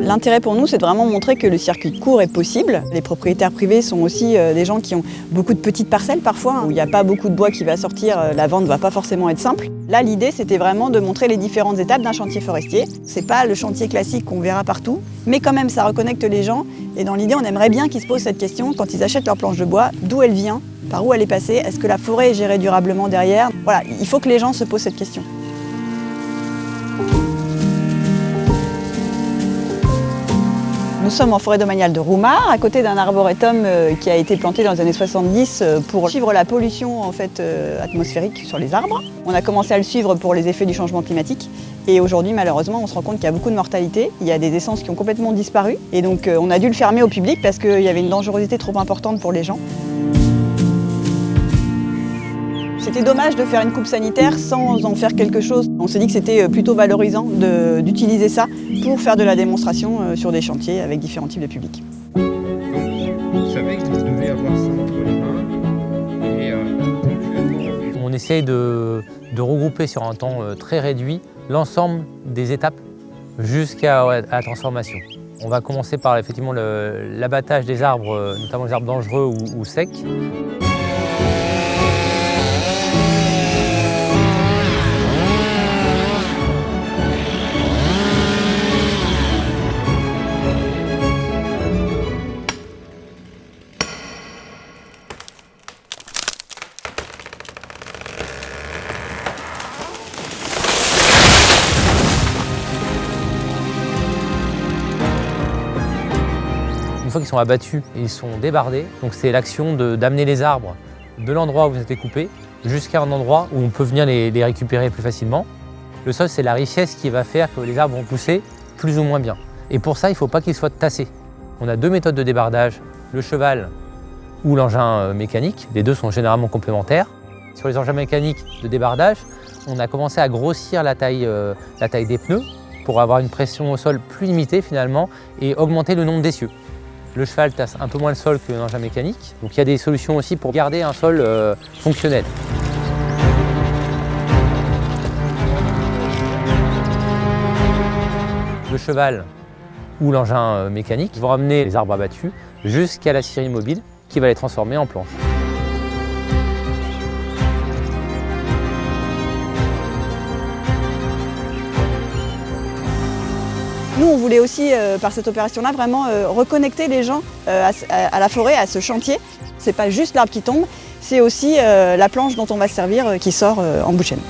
L'intérêt pour nous, c'est de vraiment montrer que le circuit court est possible. Les propriétaires privés sont aussi des gens qui ont beaucoup de petites parcelles parfois, où il n'y a pas beaucoup de bois qui va sortir, la vente ne va pas forcément être simple. Là, l'idée, c'était vraiment de montrer les différentes étapes d'un chantier forestier. C'est pas le chantier classique qu'on verra partout, mais quand même, ça reconnecte les gens. Et dans l'idée, on aimerait bien qu'ils se posent cette question quand ils achètent leur planche de bois, d'où elle vient, par où elle est passée, est-ce que la forêt est gérée durablement derrière? Voilà, il faut que les gens se posent cette question. Nous sommes en forêt domaniale de Roumare, à côté d'un arboretum qui a été planté dans les années 70 pour suivre la pollution atmosphérique sur les arbres. On a commencé à le suivre pour les effets du changement climatique. Et aujourd'hui, malheureusement, on se rend compte qu'il y a beaucoup de mortalité. Il y a des essences qui ont complètement disparu. Et donc, on a dû le fermer au public parce qu'il y avait une dangerosité trop importante pour les gens. C'était dommage de faire une coupe sanitaire sans en faire quelque chose. On s'est dit que c'était plutôt valorisant d'utiliser ça pour faire de la démonstration sur des chantiers avec différents types de publics. Vous savez que vous devez avoir ça entre les mains. On essaye de regrouper sur un temps très réduit l'ensemble des étapes jusqu'à la transformation. On va commencer par effectivement l'abattage des arbres, notamment les arbres dangereux ou secs. Une fois qu'ils sont abattus, ils sont débardés. Donc c'est l'action d'amener les arbres de l'endroit où ils ont été coupés jusqu'à un endroit où on peut venir les récupérer plus facilement. Le sol, c'est la richesse qui va faire que les arbres vont pousser plus ou moins bien. Et pour ça, il ne faut pas qu'ils soient tassés. On a deux méthodes de débardage, le cheval ou l'engin mécanique. Les deux sont généralement complémentaires. Sur les engins mécaniques de débardage, on a commencé à grossir la taille des pneus pour avoir une pression au sol plus limitée finalement et augmenter le nombre d'essieux. Le cheval tasse un peu moins le sol que l'engin mécanique, donc il y a des solutions aussi pour garder un sol fonctionnel. Le cheval ou l'engin mécanique vont ramener les arbres abattus jusqu'à la scierie mobile qui va les transformer en planches. Nous, on voulait aussi, par cette opération-là, vraiment reconnecter les gens à la forêt, à ce chantier. C'est pas juste l'arbre qui tombe, c'est aussi la planche dont on va se servir qui sort en bout de chaîne.